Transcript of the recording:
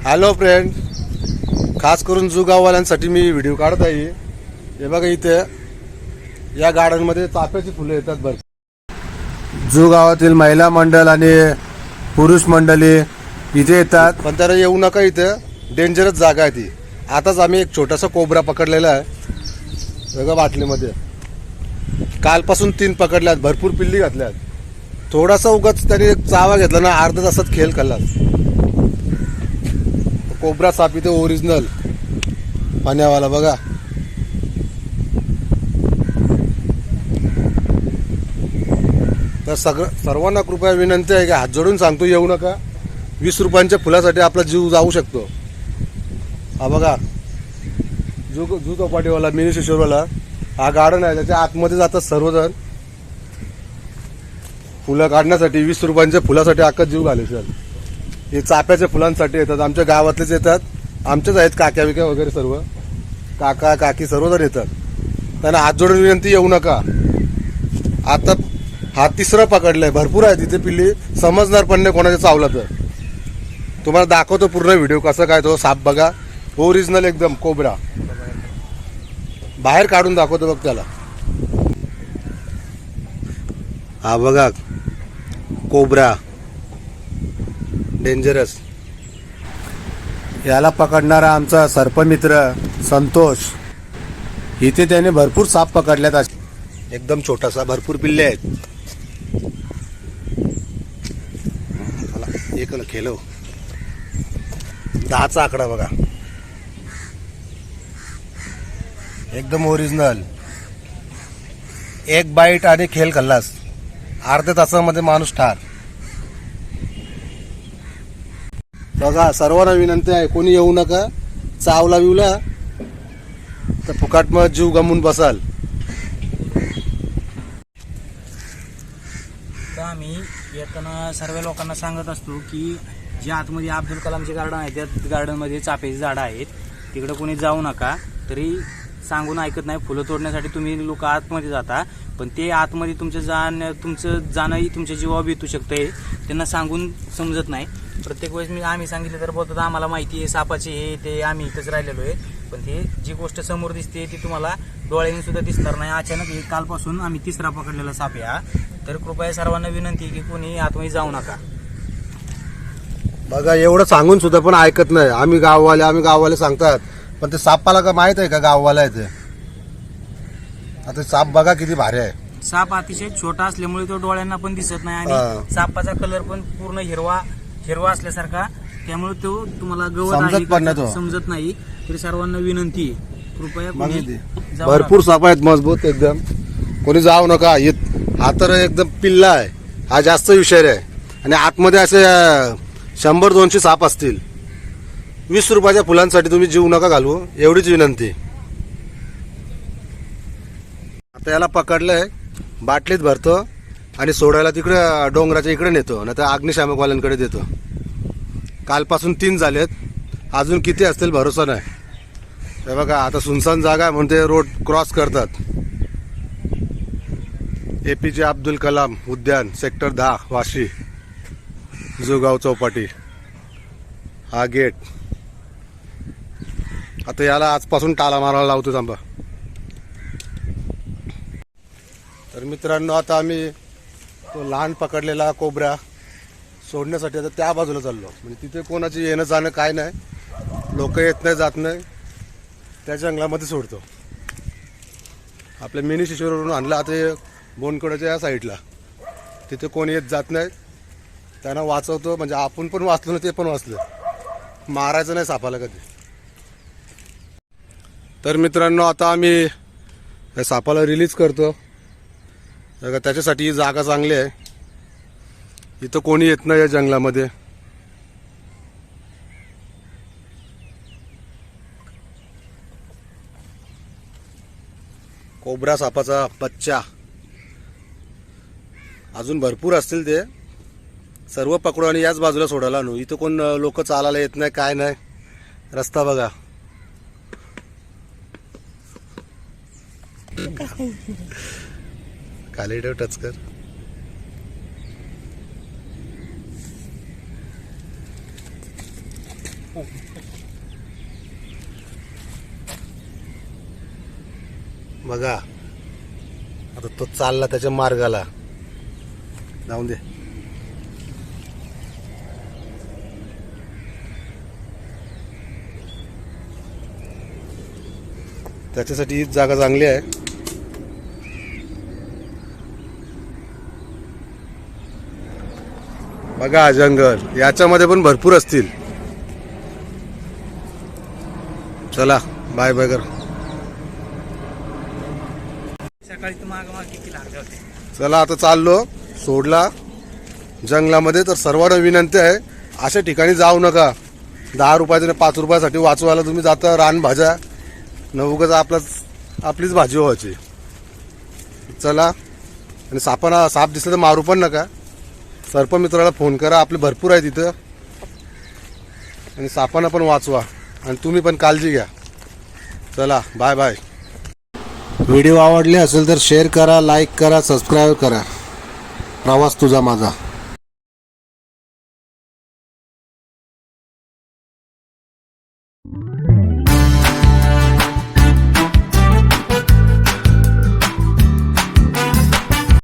Hello friend, खास करून जू गाववाल्यांसाठी मी video काढत आहे. हे बघा, इथे या गार्डनमध्ये चाफ्याची फुलं येतात. बरं, जू गावातील महिला मंडळ आणि पुरुष मंडळी इथे येतात, पण तर येऊ नका. इथे डेंजरस जागा आहे ती. आताच आम्ही एक छोटासा कोबरा पकडलेला आहे बघा बाटलीमध्ये. कालपासून 3 पकडल्यात, भरपूर पिल्ली घातल्यात. थोडासा उगाच त्याने चावा घेतला ना, अर्धा तासात खेळ खाल्ला. कोबरा साप इथे ओरिजिनल पाण्यावाला बघा. तर सर्वांना कृपया विनंती आहे की हात जोडून सांगतो, येऊ नका. 20 रुपयांच्या फुलासाठी आपला जीव जाऊ शकतो. हा बघा, जू चौपाटीवाला मिनी शिशोरवाला हा गार्डन आहे. त्याच्या आतमध्ये जातात सर्वजण फुलं काढण्यासाठी. 20 रुपयांच्या फुलासाठी अख्खा जीव घाले सर. हे चाफ्याच्या फुलांसाठी येतात. आमच्या गावातलेच येतात, आमचेच आहेत काक्या विक्या वगैरे सर्व. काका काकी सर्वजण येतात. त्यांना हात जोडून विनंती, येऊ नका. आता हा 3रा पकडलाय. भरपूर आहे तिथे पिल्ली, समजणार पण नाही कोणाच्या चावला तर. तुम्हाला दाखवतो पूर्ण व्हिडिओ कसं काय. तो साप बघा, ओरिजिनल एकदम कोबरा. बाहेर काढून दाखवतो बघ त्याला. हा बघा कोबरा, डेंजरस. याला पकडणारा आमचा सर्पमित्र संतोष. इथे त्याने भरपूर साप पकडल्यात. एकदम छोटासा, भरपूर पिल्ले आहेत. एक खेलो 10चा आकडा बघा, एकदम ओरिजिनल. एक बाईट आणि खेळ खाल्लास, अर्ध्या तासामध्ये माणूस ठार. बघा, सर्वांना विनंती आहे, कोणी येऊ नका. चावला बिवला तर फुकाट मग जीव गमून बसाल. तर आम्ही येताना सर्व लोकांना सांगत असतो की जे आतमध्ये अब्दुल कलामचे गार्डन आहे, त्या गार्डनमध्ये चाफ्याची झाडं आहेत, तिकडे कोणी जाऊ नका. तरी सांगून ऐकत नाही. फुलं तोडण्यासाठी तुम्ही लोक आतमध्ये जाता, पण ते आतमध्ये तुमचं जाणंही तुमच्या जीवावर बेतू शकतंय. त्यांना सांगून समजत नाही. प्रत्येक वेळेस आम्ही सांगितलं तर बोलतात आम्हाला माहिती आहे सापाचे हे ते, आम्ही इथंच राहिलेलो आहे. पण हे जी गोष्ट समोर दिसते ती तुम्हाला डोळ्याने सुद्धा दिसणार नाही. अचानक हे कालपासून आम्ही 3रा पकडलेला साप आहे हा. तर कृपया सर्वांना विनंती की कोणी आतमध्ये जाऊ नका. बघा, एवढं सांगून सुद्धा पण ऐकत नाही. आम्ही गाववाले सांगतात, पण ते सापाला का माहित आहे का गाववाला आहे ते. आता साप बघा किती भारी आहे. साप अतिशय छोटा असल्यामुळे तो डोळ्यांना पण दिसत नाही आणि सापाचा कलर पण पूर्ण हिरवा असल्यासारखा. त्यामुळे तो तुम्हाला गवत समजत नाही. तरी सर्वांना विनंती, कृपया भरपूर साप आहेत मजबूत एकदम. कोणी जाऊ नका. हा तर एकदम पिल्ला आहे. हा जास्त विषारी आहे. आणि आतमध्ये असे 100-200 साप असतील. 20 रुपयाच्या फुलांसाठी तुम्ही जीव नका घालवू, एवढीच विनंती. आता याला पकडलंय, बाटलीत भरतो आणि सोडायला तिकडे डोंगराच्या इकडे नेतो, नाही तर अग्निशामकवाल्यांकडे देतो. कालपासून 3 झालेत, अजून किती असतील भरोसा नाही. हे बघा, आता सुनसान जागा आहे म्हणून ते रोड क्रॉस करतात. APJ अब्दुल कलाम उद्यान, सेक्टर 10, वाशी, जुगाव चौपाटी. हा गेट. आता याला आजपासून टाला मारायला लावतो थांबा. तर मित्रांनो, आता आम्ही तो लहान पकडलेला कोबरा सोडण्यासाठी आता त्या बाजूला चाललो. म्हणजे तिथे कोणाची येणं जाणं काय नाही, लोक येत नाही जात नाही. त्या जंगलामध्ये सोडतो. आपल्या मिनी शिशोरवरून आणला आता बोनकड्याच्या या साईडला. तिथे कोणी येत जात नाही. त्यांना वाचवतो, म्हणजे आपण पण वाचलो ना, ते पण वाचलं. मारायचं नाही सापाला कधी. तर मित्रांनो, आता आम्ही या सापाला रिलीज करतो. त्याच्यासाठी ही जागा चांगली आहे. इथं कोणी येत नाही या जंगलामध्ये. कोबरा सापाचा बच्चा. अजून भरपूर असतील. ते सर्व पकडू आणि याच बाजूला सोडायला आणू. इथं कोण लोक चालायला येत नाही, काय नाही. रस्ता बघा. खाली ठेव, टच कर. बघा आता तो चालला त्याच्या मार्गाला, जाऊन दे. त्याच्यासाठी हीच जागा चांगली आहे. बघा जंगल, याच्यामध्ये पण भरपूर असतील. चला बाय बाय कर. सकाळी तर माग किती लागले होते. चला आता चाललो, सोडला जंगलामध्ये. तर सर्वांना विनंती आहे, अशा ठिकाणी जाऊ नका. 10 रुपयाचे आणि 5 रुपयासाठी वाचवायला तुम्ही जाता रानभाज्या, नवुकच आपलीच भाजी व्हायची. चला, आणि साप दिसलं तर मारू पण नका. सर्पमित्राला फोन करा, आपले भरपूर आहे तिथं. आणि सापांना पण वाचवा, आणि तुम्ही पण काळजी घ्या. चला बाय बाय. व्हिडिओ आवडले असेल तर शेअर करा, लाईक करा, सबस्क्राईब करा. प्रवास तुझा माझा.